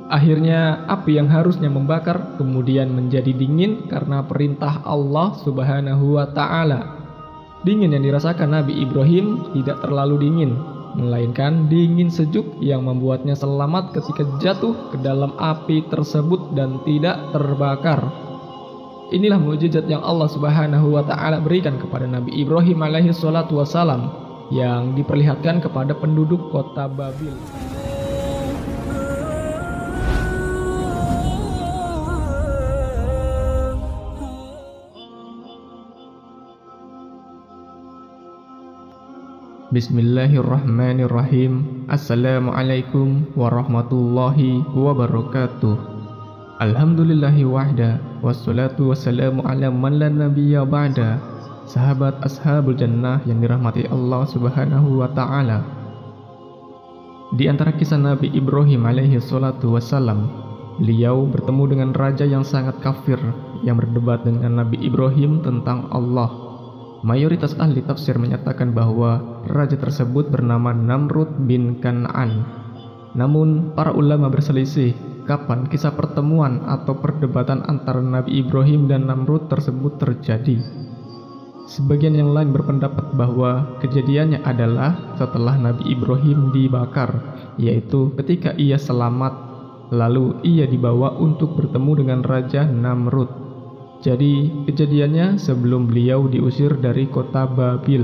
Akhirnya api yang harusnya membakar kemudian menjadi dingin karena perintah Allah Subhanahu wa Ta'ala. Dingin yang dirasakan Nabi Ibrahim tidak terlalu dingin, melainkan dingin sejuk yang membuatnya selamat ketika jatuh ke dalam api tersebut dan tidak terbakar. Inilah mukjizat yang Allah Subhanahu wa Ta'ala berikan kepada Nabi Ibrahim alaihi salatu wassalam yang diperlihatkan kepada penduduk kota Babil. Bismillahirrahmanirrahim. Assalamualaikum warahmatullahi wabarakatuh. Alhamdulillahi wahda, wassalatu wassalamu ala man la nabiyya ba'da. Sahabat ashabul jannah yang dirahmati Allah Subhanahu wa Ta'ala. Di antara kisah Nabi Ibrahim alaihi salatu wassalam, beliau bertemu dengan raja yang sangat kafir yang berdebat dengan Nabi Ibrahim tentang Allah. Mayoritas ahli tafsir menyatakan bahwa raja tersebut bernama Namrud bin Kan'an. Namun, para ulama berselisih kapan kisah pertemuan atau perdebatan antara Nabi Ibrahim dan Namrud tersebut terjadi. Sebagian yang lain berpendapat bahwa kejadiannya adalah setelah Nabi Ibrahim dibakar, yaitu ketika ia selamat, lalu ia dibawa untuk bertemu dengan Raja Namrud. Jadi, kejadiannya sebelum beliau diusir dari kota Babil.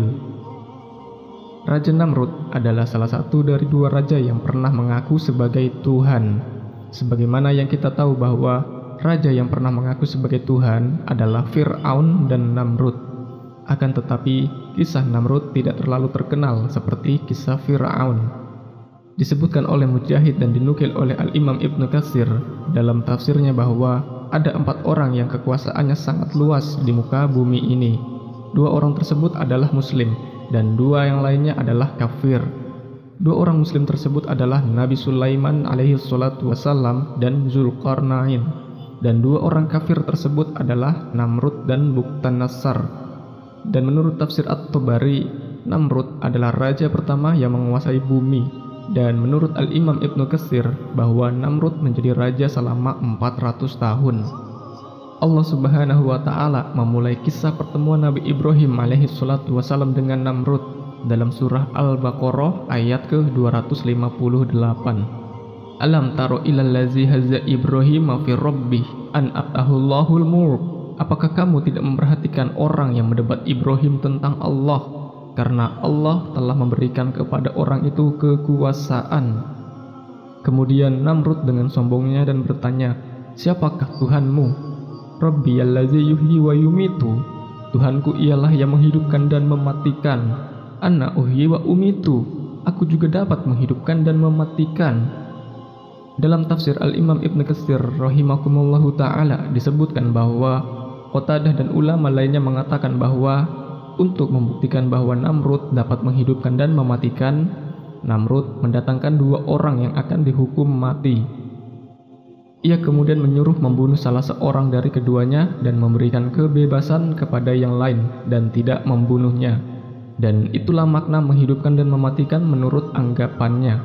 Raja Namrud adalah salah satu dari dua raja yang pernah mengaku sebagai Tuhan. Sebagaimana yang kita tahu bahwa raja yang pernah mengaku sebagai Tuhan adalah Fir'aun dan Namrud. Akan tetapi, kisah Namrud tidak terlalu terkenal seperti kisah Fir'aun. Disebutkan oleh Mujahid dan dinukil oleh Al-Imam Ibnu Katsir dalam tafsirnya bahwa ada 4 orang yang kekuasaannya sangat luas di muka bumi ini. 2 orang tersebut adalah muslim dan 2 yang lainnya adalah kafir. 2 orang muslim tersebut adalah Nabi Sulaiman alaihi salatu wassalam dan Zulkarnain. Dan 2 orang kafir tersebut adalah Namrud dan Bukhtanasar. Dan menurut tafsir At-Tabari, Namrud adalah raja pertama yang menguasai bumi. Dan menurut Al-Imam Ibnu Katsir bahwa Namrud menjadi raja selama 400 tahun. Allah Subhanahu wa Ta'ala memulai kisah pertemuan Nabi Ibrahim alaihi salatu wassalam dengan Namrud dalam surah Al-Baqarah ayat ke-258. Alam taro ilal ladzi hazza Ibrahim fi rabbih an atahullahul mulk. Apakah kamu tidak memperhatikan orang yang mendebat Ibrahim tentang Allah? Karena Allah telah memberikan kepada orang itu kekuasaan. Kemudian Namrud dengan sombongnya dan bertanya, siapakah Tuhanmu? Rabbi allazi yuhyi wa yumitu. Tuhanku ialah yang menghidupkan dan mematikan. Ana uhyi wa umitu. Aku juga dapat menghidupkan dan mematikan. Dalam tafsir Al-Imam Ibnu Katsir rahimakumullahu ta'ala disebutkan bahwa Qatadah dan ulama lainnya mengatakan bahwa untuk membuktikan bahwa Namrud dapat menghidupkan dan mematikan, Namrud mendatangkan 2 orang yang akan dihukum mati. Ia kemudian menyuruh membunuh salah seorang dari keduanya dan memberikan kebebasan kepada yang lain dan tidak membunuhnya. Dan itulah makna menghidupkan dan mematikan menurut anggapannya.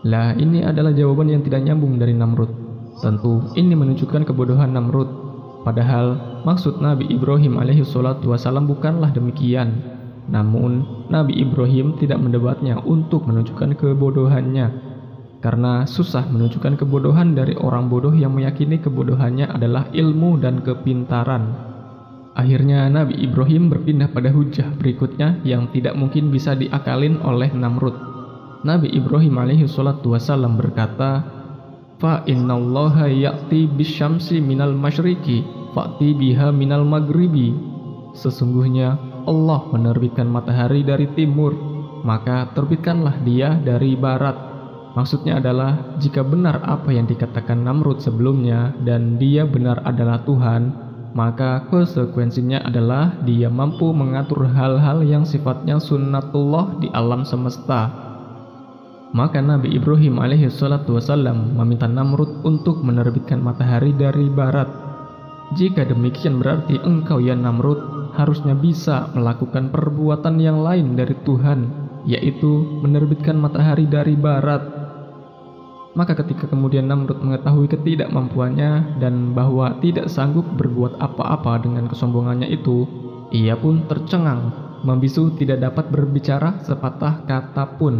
Lah, ini adalah jawaban yang tidak nyambung dari Namrud. Tentu ini menunjukkan kebodohan Namrud. Padahal maksud Nabi Ibrahim alaihi salatu wassalam bukanlah demikian. Namun Nabi Ibrahim tidak mendebatnya untuk menunjukkan kebodohannya. Karena susah menunjukkan kebodohan dari orang bodoh yang meyakini kebodohannya adalah ilmu dan kepintaran. Akhirnya Nabi Ibrahim berpindah pada hujah berikutnya yang tidak mungkin bisa diakalin oleh Namrud. Nabi Ibrahim alaihi salatu wassalam berkata, fa innallaha ya'ti bisyamsi minal masyriqi fa'ti biha minal maghribi. Sesungguhnya Allah menerbitkan matahari dari timur, maka terbitkanlah dia dari barat. Maksudnya adalah jika benar apa yang dikatakan Namrud sebelumnya dan dia benar adalah Tuhan, maka konsekuensinya adalah dia mampu mengatur hal-hal yang sifatnya sunnatullah di alam semesta. Maka Nabi Ibrahim alaihi salatu wassalam meminta Namrud untuk menerbitkan matahari dari barat. Jika demikian berarti engkau ya Namrud harusnya bisa melakukan perbuatan yang lain dari Tuhan, yaitu menerbitkan matahari dari barat. Maka ketika kemudian Namrud mengetahui ketidakmampuannya dan bahwa tidak sanggup berbuat apa-apa dengan kesombongannya itu, ia pun tercengang, membisu, tidak dapat berbicara sepatah kata pun.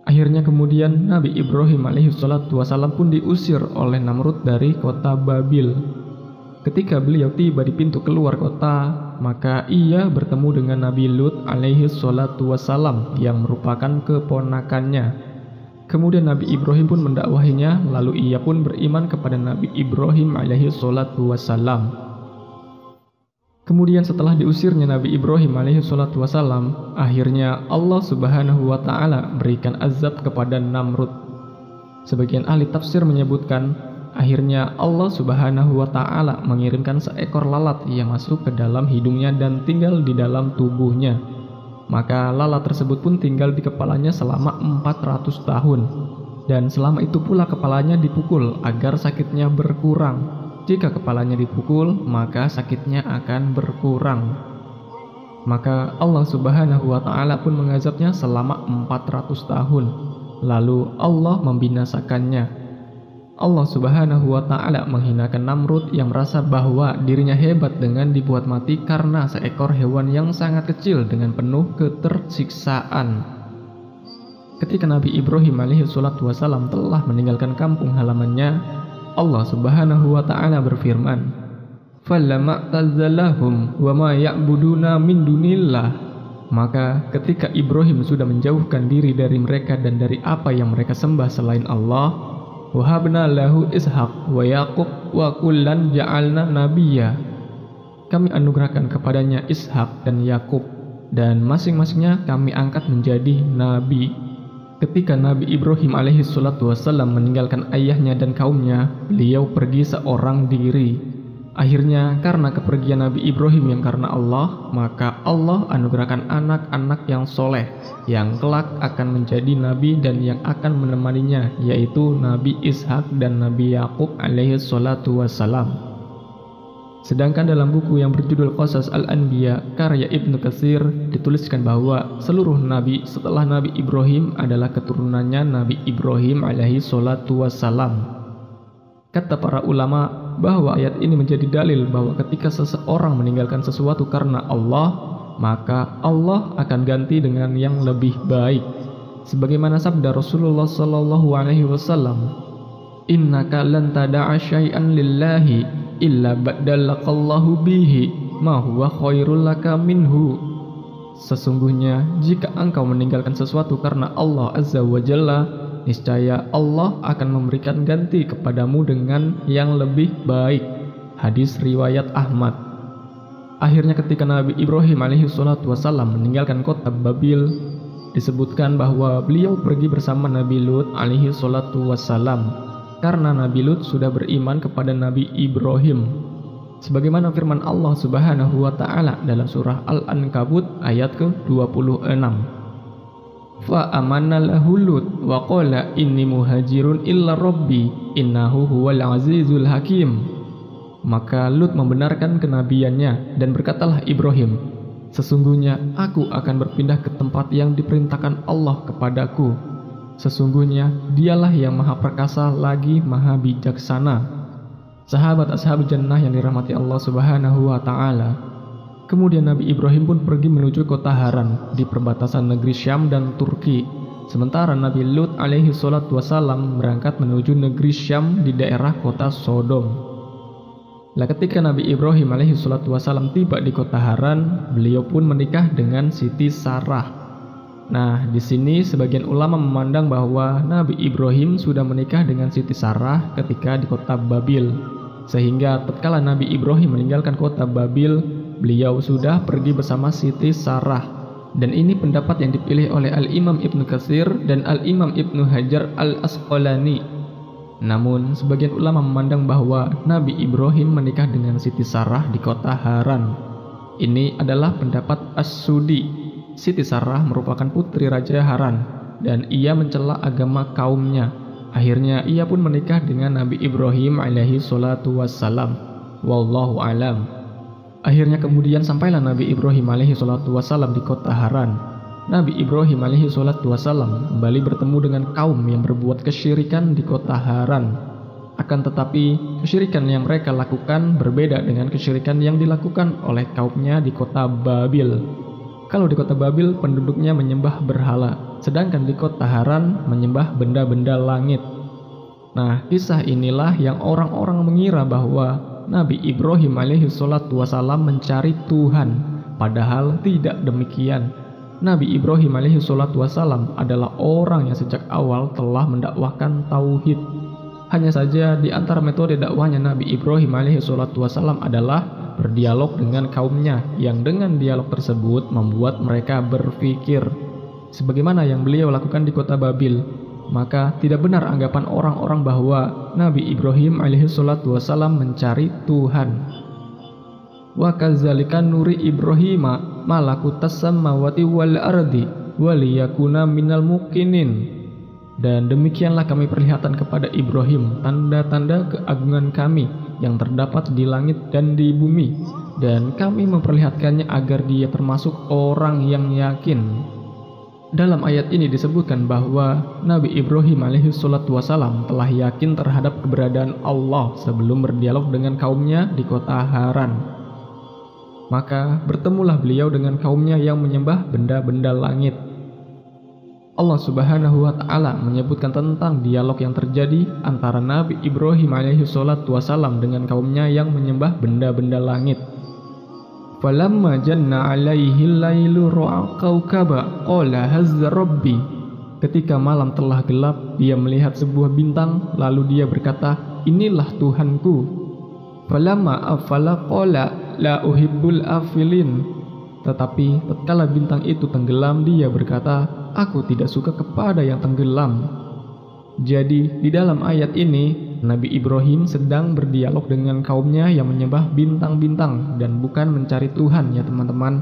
Akhirnya kemudian Nabi Ibrahim alaihissalam pun diusir oleh Namrud dari kota Babil. Ketika beliau tiba di pintu keluar kota, maka ia bertemu dengan Nabi Lut alaihissalam yang merupakan keponakannya. Kemudian Nabi Ibrahim pun mendakwahinya, lalu ia pun beriman kepada Nabi Ibrahim alaihissalam. Kemudian setelah diusirnya Nabi Ibrahim alaihissalam, akhirnya Allah subhanahu wa ta'ala berikan azab kepada Namrud. Sebagian ahli tafsir menyebutkan, akhirnya Allah subhanahu wa ta'ala mengirimkan seekor lalat yang masuk ke dalam hidungnya dan tinggal di dalam tubuhnya. Maka lalat tersebut pun tinggal di kepalanya selama 400 tahun. Dan selama itu pula kepalanya dipukul agar sakitnya berkurang. Jika kepalanya dipukul, maka sakitnya akan berkurang. Maka Allah subhanahu wa ta'ala pun mengazabnya selama 400 tahun. Lalu Allah membinasakannya. Allah subhanahu wa ta'ala menghinakan Namrud yang merasa bahwa dirinya hebat dengan dibuat mati karena seekor hewan yang sangat kecil dengan penuh ketersiksaan. Ketika Nabi Ibrahim alaihissalam telah meninggalkan kampung halamannya, Allah subhanahu wa ta'ala berfirman, "Falamma tazalahum wa ma ya'buduna min dunillah." Maka ketika Ibrahim sudah menjauhkan diri dari mereka dan dari apa yang mereka sembah selain Allah, wahabna lahu Ishaq wa Yaqub wa kullan ja'alna nabiyya. Kami anugerahkan kepadanya Ishak dan Yakub, dan masing-masingnya kami angkat menjadi nabi. Ketika Nabi Ibrahim alaihissalam meninggalkan ayahnya dan kaumnya, beliau pergi seorang diri. Akhirnya karena kepergian Nabi Ibrahim yang karena Allah, maka Allah anugerahkan anak-anak yang soleh, yang kelak akan menjadi nabi dan yang akan menemaninya, yaitu Nabi Ishak dan Nabi Yakub alaihissalam. Sedangkan dalam buku yang berjudul Qasas Al-Anbiya karya Ibnu Katsir dituliskan bahwa seluruh nabi setelah Nabi Ibrahim adalah keturunannya Nabi Ibrahim alaihissalam. Kata para ulama bahwa ayat ini menjadi dalil bahwa ketika seseorang meninggalkan sesuatu karena Allah, maka Allah akan ganti dengan yang lebih baik. Sebagaimana sabda Rasulullah SAW, "Innaka lan tada'a syai'an lillahi illa baddalaqallahu bihi ma huwa khairul laka minhu." Sesungguhnya jika engkau meninggalkan sesuatu karena Allah Azza wa Jalla, niscaya Allah akan memberikan ganti kepadamu dengan yang lebih baik. Hadis riwayat Ahmad. Akhirnya ketika Nabi Ibrahim alaihissalam meninggalkan kota Babil, disebutkan bahwa beliau pergi bersama Nabi Lut alaihissalam karena Nabi Lut sudah beriman kepada Nabi Ibrahim. Sebagaimana firman Allah subhanahu wa ta'ala dalam surah Al-Ankabut ayat ke-26. Fa amanna lahu Lut wa qala inni muhajirun illa rabbi innahu huwal azizul hakim. Maka Lut membenarkan kenabiannya dan berkatalah Ibrahim, "Sesungguhnya aku akan berpindah ke tempat yang diperintahkan Allah kepadaku. Sesungguhnya dialah yang maha perkasa lagi maha bijaksana." Sahabat ashab jannah yang dirahmati Allah subhanahu wa ta'ala, kemudian Nabi Ibrahim pun pergi menuju kota Haran di perbatasan negeri Syam dan Turki. Sementara Nabi Lut alaihissalam berangkat menuju negeri Syam di daerah kota Sodom. Lah ketika Nabi Ibrahim alaihissalam tiba di kota Haran, beliau pun menikah dengan Siti Sarah. Nah, di sini sebagian ulama memandang bahwa Nabi Ibrahim sudah menikah dengan Siti Sarah ketika di kota Babil. Sehingga tatkala Nabi Ibrahim meninggalkan kota Babil, beliau sudah pergi bersama Siti Sarah. Dan ini pendapat yang dipilih oleh Al-Imam Ibnu Katsir dan Al-Imam Ibnu Hajar Al-Asqalani. Namun sebagian ulama memandang bahwa Nabi Ibrahim menikah dengan Siti Sarah di kota Haran. Ini adalah pendapat As-Sudi. Siti Sarah merupakan putri Raja Haran dan ia mencela agama kaumnya. Akhirnya ia pun menikah dengan Nabi Ibrahim alaihissalam. Wallahu alam. Akhirnya kemudian sampailah Nabi Ibrahim alaihissalam di kota Haran. Nabi Ibrahim alaihi salatu wasallam kembali bertemu dengan kaum yang berbuat kesyirikan di kota Haran. Akan tetapi, kesyirikan yang mereka lakukan berbeda dengan kesyirikan yang dilakukan oleh kaumnya di kota Babil. Kalau di kota Babil penduduknya menyembah berhala, sedangkan di kota Haran menyembah benda-benda langit. Nah, kisah inilah yang orang-orang mengira bahwa Nabi Ibrahim alaihi salatu wasallam mencari Tuhan, padahal tidak demikian. Nabi Ibrahim alaihi salatu wasallam adalah orang yang sejak awal telah mendakwahkan tauhid. Hanya saja di antara metode dakwahnya Nabi Ibrahim alaihi salatu wasallam adalah berdialog dengan kaumnya, yang dengan dialog tersebut membuat mereka berpikir sebagaimana yang beliau lakukan di kota Babil. Maka tidak benar anggapan orang-orang bahwa Nabi Ibrahim alaihi salatu wasallam mencari Tuhan. Wa kadzalika nuri Ibrahima malakutas samawati wal ardi waliyakuna minal muqinin. Dan demikianlah kami perlihatkan kepada Ibrahim tanda-tanda keagungan kami yang terdapat di langit dan di bumi, dan kami memperlihatkannya agar dia termasuk orang yang yakin. Dalam ayat ini disebutkan bahwa Nabi Ibrahim alaihi salatu wasallam telah yakin terhadap keberadaan Allah sebelum berdialog dengan kaumnya di kota Haran. Maka bertemulah beliau dengan kaumnya yang menyembah benda-benda langit. Allah Subhanahu wa Ta'ala menyebutkan tentang dialog yang terjadi antara Nabi Ibrahim alaihi salatu wasallam dengan kaumnya yang menyembah benda-benda langit. Falamma janna alaihi lailu ra'a kaukaba qala hazza rabbi. Ketika malam telah gelap, dia melihat sebuah bintang, lalu dia berkata, inilah Tuhanku. Falamma afala qala la uhibbul afilin. Tetapi tatkala bintang itu tenggelam, dia berkata, aku tidak suka kepada yang tenggelam. Jadi di dalam ayat ini Nabi Ibrahim sedang berdialog dengan kaumnya yang menyembah bintang-bintang dan bukan mencari Tuhan, ya teman-teman.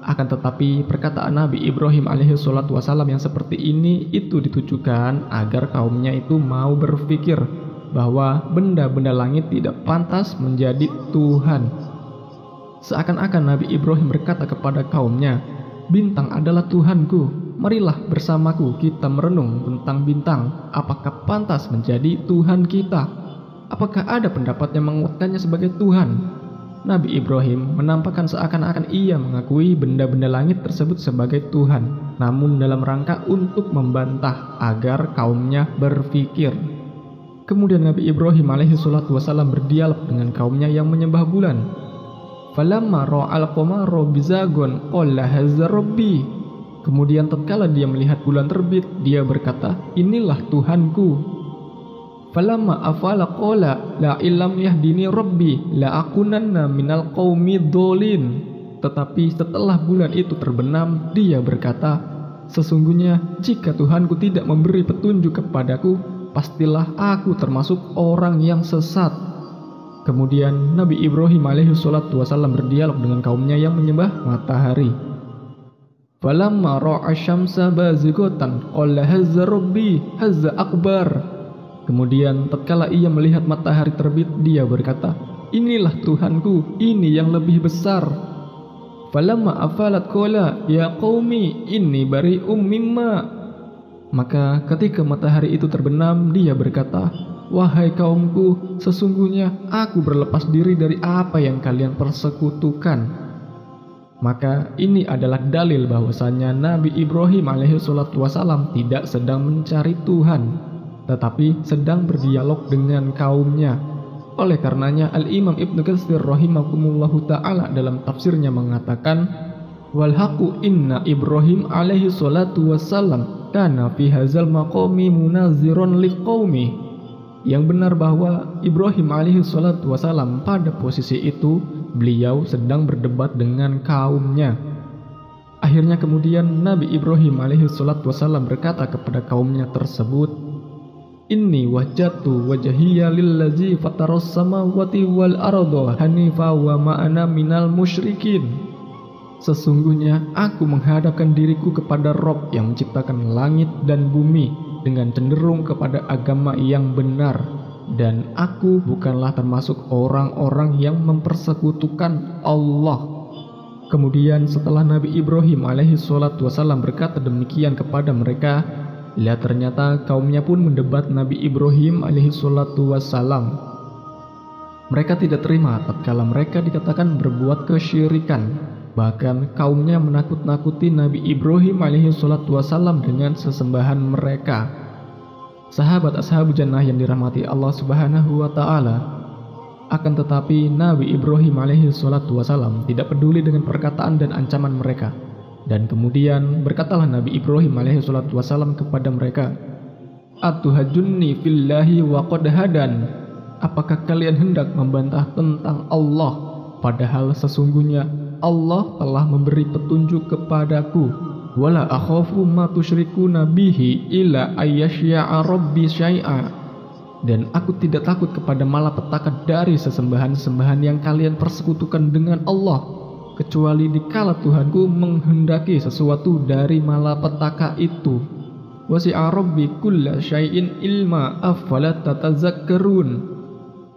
Akan tetapi perkataan Nabi Ibrahim alaihi salatu wasallam yang seperti ini itu ditujukan agar kaumnya itu mau berpikir bahwa benda-benda langit tidak pantas menjadi Tuhan. Seakan-akan Nabi Ibrahim berkata kepada kaumnya, bintang adalah Tuhanku, marilah bersamaku kita merenung tentang bintang, apakah pantas menjadi Tuhan kita? Apakah ada pendapat yang menguatkannya sebagai Tuhan? Nabi Ibrahim menampakkan seakan-akan ia mengakui benda-benda langit tersebut sebagai Tuhan, namun dalam rangka untuk membantah agar kaumnya berpikir. Kemudian Nabi Ibrahim alaihi salatu wasallam berdialog dengan kaumnya yang menyembah bulan. Falamma ra'al qamara bizagon qala hazza rabbi. Kemudian tatkala dia melihat bulan terbit, dia berkata, inilah Tuhanku. Falamma afala qala la illam yahdini rabbi la akunanna minal qaumi dholin. Tetapi setelah bulan itu terbenam, dia berkata, sesungguhnya jika Tuhanku tidak memberi petunjuk kepadaku, pastilah aku termasuk orang yang sesat. Kemudian Nabi Ibrahim alaihi salatu wasallam berdialog dengan kaumnya yang menyembah matahari. Falamma ra'a syamsa bazighatan qala hazza rabbi hazza akbar. Kemudian tatkala ia melihat matahari terbit, dia berkata, inilah Tuhanku, ini yang lebih besar. Falamma afalat qala ya qaumi inni bari'um mimma. Maka ketika matahari itu terbenam, dia berkata, wahai kaumku, sesungguhnya aku berlepas diri dari apa yang kalian persekutukan. Maka ini adalah dalil bahwasanya Nabi Ibrahim alaihi salatu wasallam tidak sedang mencari Tuhan, tetapi sedang berdialog dengan kaumnya. Oleh karenanya Al-Imam Ibnu Katsir rahimahumullahu ta'ala dalam tafsirnya mengatakan, wal haqu inna Ibrahim alaihi salatu wassalam kana fi hadzal maqami munaziron liqaumi. Yang benar bahwa Ibrahim alaihi salatu wassalam pada posisi itu beliau sedang berdebat dengan kaumnya. Akhirnya kemudian Nabi Ibrahim alaihi salatu wassalam berkata kepada kaumnya tersebut, inni wajjatu wajhiya lillazi fataras samawati wal arda hanifa wa ma'ana minal musyrikin. Sesungguhnya aku menghadapkan diriku kepada Rabb yang menciptakan langit dan bumi dengan cenderung kepada agama yang benar, dan aku bukanlah termasuk orang-orang yang mempersekutukan Allah. Kemudian setelah Nabi Ibrahim alaihi salatu wasallam berkata demikian kepada mereka, lihat ternyata kaumnya pun mendebat Nabi Ibrahim alaihi salatu wasallam. Mereka tidak terima tatkala mereka dikatakan berbuat kesyirikan. Bahkan kaumnya menakut-nakuti Nabi Ibrahim alaihi salatu wasallam dengan sesembahan mereka. Sahabat ashabul jannah yang dirahmati Allah subhanahu wa ta'ala, akan tetapi Nabi Ibrahim alaihi salatu wasallam tidak peduli dengan perkataan dan ancaman mereka. Dan kemudian berkatalah Nabi Ibrahim alaihi salatu wasallam kepada mereka, "Atuhajunni fillahi wa qad hadan." Apakah kalian hendak membantah tentang Allah, padahal sesungguhnya Allah telah memberi petunjuk kepadaku. Wala akhafu ma tusyrikuna bihi illa ayyasya'a rabbi syai'a. Dan aku tidak takut kepada malapetaka dari sesembahan-sesembahan yang kalian persekutukan dengan Allah, kecuali dikala Tuhanku menghendaki sesuatu dari malapetaka itu. Wasi'a rabbi kulla syai'in ilma afala tatazakkarun.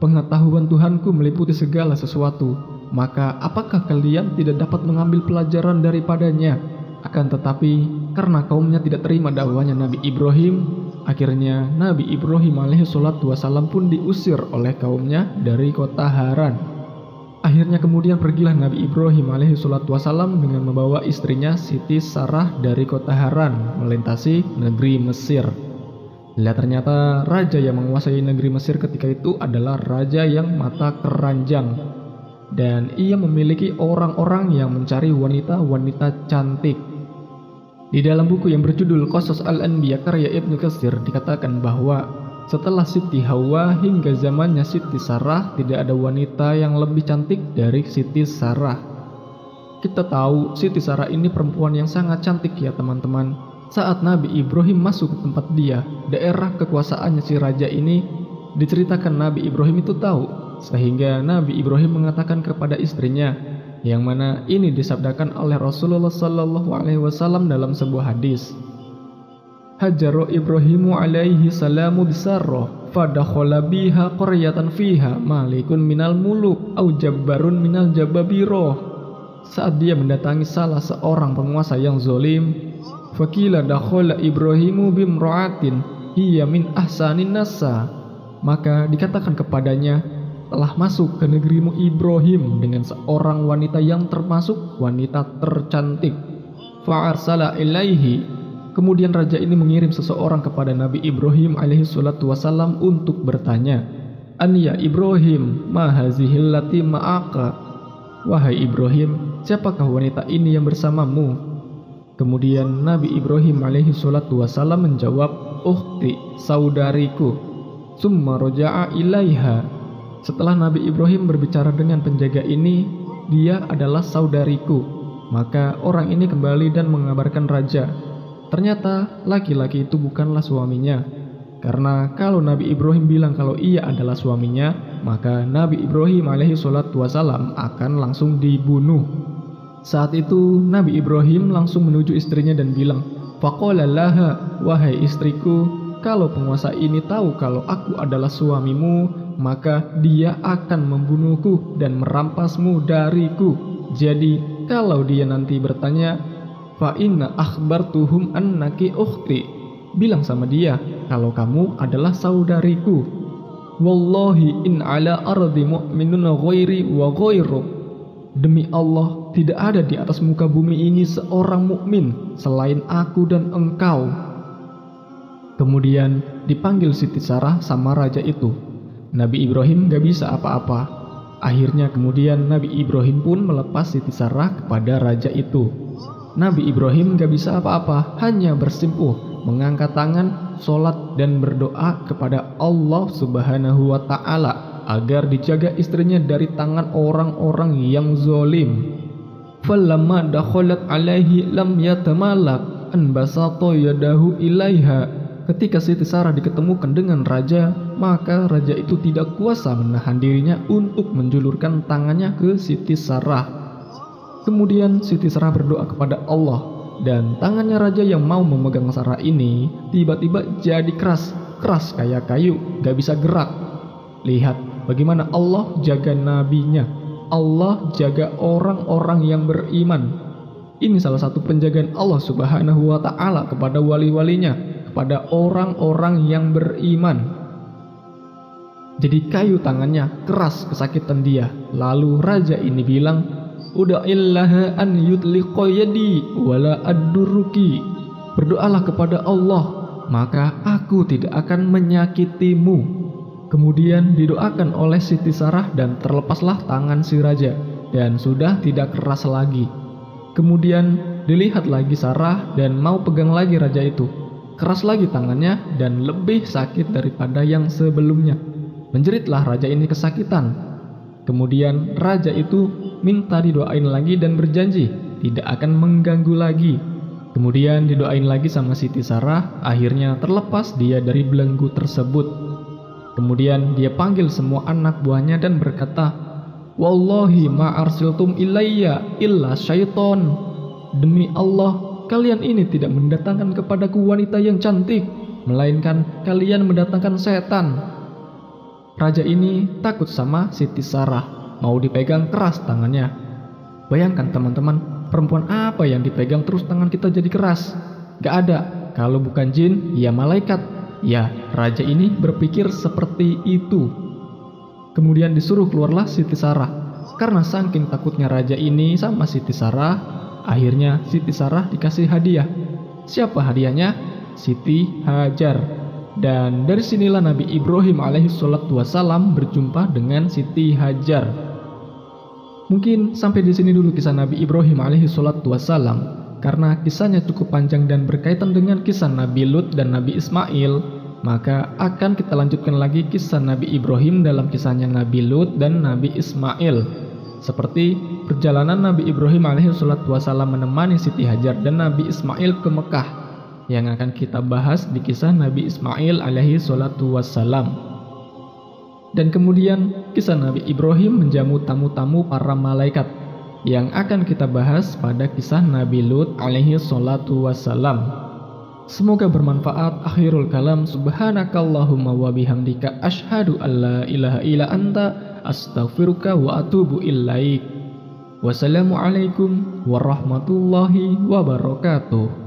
Pengetahuan Tuhanku meliputi segala sesuatu, maka apakah kalian tidak dapat mengambil pelajaran daripadanya? Akan tetapi karena kaumnya tidak terima dakwahnya Nabi Ibrahim, akhirnya Nabi Ibrahim alaihi salatu wasallam pun diusir oleh kaumnya dari kota Haran. Akhirnya kemudian pergilah Nabi Ibrahim alaihi salatu wasallam dengan membawa istrinya Siti Sarah dari kota Haran melintasi negeri Mesir. Lihat ternyata raja yang menguasai negeri Mesir ketika itu adalah raja yang mata keranjang, dan ia memiliki orang-orang yang mencari wanita-wanita cantik. Di dalam buku yang berjudul Qasas Al-Anbiya karya Ibnu Katsir dikatakan bahwa setelah Siti Hawa hingga zamannya Siti Sarah tidak ada wanita yang lebih cantik dari Siti Sarah. Kita tahu Siti Sarah ini perempuan yang sangat cantik ya teman-teman. Saat Nabi Ibrahim masuk ke tempat dia, daerah kekuasaannya si raja ini, diceritakan Nabi Ibrahim itu tahu, sehingga Nabi Ibrahim mengatakan kepada istrinya, yang mana ini disabdakan oleh Rasulullah sallallahu alaihi wasallam dalam sebuah hadis. Hajaru Ibrahimu alaihi salamu bisarrah fadakhala biha qaryatan fiha malikun minal muluk au jabbarun minal jabbabirah. Saat dia mendatangi salah seorang penguasa yang zalim, fakila dakhala Ibrahimu bimra'atin hiya min ahsanin nasa, maka dikatakan kepadanya, telah masuk ke negerimu Ibrahim dengan seorang wanita yang termasuk wanita tercantik. Fa'arsala ilaihi, kemudian raja ini mengirim seseorang kepada Nabi Ibrahim alaihi salatu wasallam untuk bertanya, "An ya Ibrahim, ma hazihil lati ma'aka?" Wahai Ibrahim, siapakah wanita ini yang bersamamu? Kemudian Nabi Ibrahim alaihi salatu wasallam menjawab, "Ukhti, saudariku." Summa roja'a ilaiha. Setelah Nabi Ibrahim berbicara dengan penjaga ini, dia adalah saudariku. Maka orang ini kembali dan mengabarkan raja. Ternyata laki-laki itu bukanlah suaminya. Karena kalau Nabi Ibrahim bilang kalau ia adalah suaminya, maka Nabi Ibrahim alaihi salatu wasallam akan langsung dibunuh. Saat itu Nabi Ibrahim langsung menuju istrinya dan bilang, "Faqala laha, wahai istriku, kalau penguasa ini tahu kalau aku adalah suamimu, maka dia akan membunuhku dan merampasmu dariku. Jadi kalau dia nanti bertanya, fa inna akhbartuhum annaki ukhti, bilang sama dia kalau kamu adalah saudariku. Wallahi in ala ardi mu'minun ghairi wa ghairuk. Demi Allah, tidak ada di atas muka bumi ini seorang mukmin selain aku dan engkau." Kemudian dipanggil Siti Sarah sama raja itu. Nabi Ibrahim gak bisa apa-apa. Akhirnya kemudian Nabi Ibrahim pun melepas Siti Sarah kepada raja itu. Nabi Ibrahim gak bisa apa-apa, hanya bersimpuh, mengangkat tangan, sholat dan berdoa kepada Allah subhanahu wa ta'ala agar dijaga istrinya dari tangan orang-orang yang zalim. Falamma dakhalat alaihi lam yatamalak an basata yadahu ilaiha. Ketika Siti Sarah diketemukan dengan raja, maka raja itu tidak kuasa menahan dirinya untuk menjulurkan tangannya ke Siti Sarah. Kemudian Siti Sarah berdoa kepada Allah, dan tangannya raja yang mau memegang Sarah ini tiba-tiba jadi keras kayak kayu, gak bisa gerak. Lihat bagaimana Allah jaga nabinya. Allah jaga orang-orang yang beriman. Ini salah satu penjagaan Allah Subhanahu wa ta'ala kepada wali-walinya, kepada orang-orang yang beriman. Jadi kayu tangannya keras kesakitan dia. Lalu raja ini bilang, "Udaillaha an yutliqa yadi wala adduruki." Berdoalah kepada Allah, maka aku tidak akan menyakitimu. Kemudian didoakan oleh Siti Sarah dan terlepaslah tangan si raja dan sudah tidak keras lagi. Kemudian dilihat lagi Sarah dan mau pegang lagi raja itu. Keras lagi tangannya dan lebih sakit daripada yang sebelumnya. Menjeritlah raja ini kesakitan. Kemudian raja itu minta didoain lagi dan berjanji tidak akan mengganggu lagi. Kemudian didoain lagi sama Siti Sarah, akhirnya terlepas dia dari belenggu tersebut. Kemudian dia panggil semua anak buahnya dan berkata, "Wallahi ma arsiltum ilayya illa syaiton." Demi Allah, kalian ini tidak mendatangkan kepadaku wanita yang cantik, melainkan kalian mendatangkan setan. Raja ini takut sama Siti Sarah, mau dipegang keras tangannya. Bayangkan teman-teman, perempuan apa yang dipegang terus tangan kita jadi keras? Gak ada, kalau bukan jin, ya malaikat. Ya, raja ini berpikir seperti itu. Kemudian disuruh keluarlah Siti Sarah. Karena saking takutnya raja ini sama Siti Sarah, akhirnya Siti Sarah dikasih hadiah. Siapa hadiahnya? Siti Hajar. Dan dari sinilah Nabi Ibrahim alaihissalam berjumpa dengan Siti Hajar. Mungkin sampai di sini dulu kisah Nabi Ibrahim alaihissalam. Karena kisahnya cukup panjang dan berkaitan dengan kisah Nabi Lut dan Nabi Ismail, maka akan kita lanjutkan lagi kisah Nabi Ibrahim dalam kisahnya Nabi Lut dan Nabi Ismail. Seperti perjalanan Nabi Ibrahim alaihissalam menemani Siti Hajar dan Nabi Ismail ke Mekah, yang akan kita bahas di kisah Nabi Ismail alaihissalam. Dan kemudian kisah Nabi Ibrahim menjamu tamu-tamu para malaikat, yang akan kita bahas pada kisah Nabi Lut alaihissalam. Semoga bermanfaat. Akhirul kalam, subhanakallahumma wa bihamdika asyhadu an la ilaha illa anta astaghfiruka wa atubu ilaik. Wassalamualaikum warahmatullahi wabarakatuh.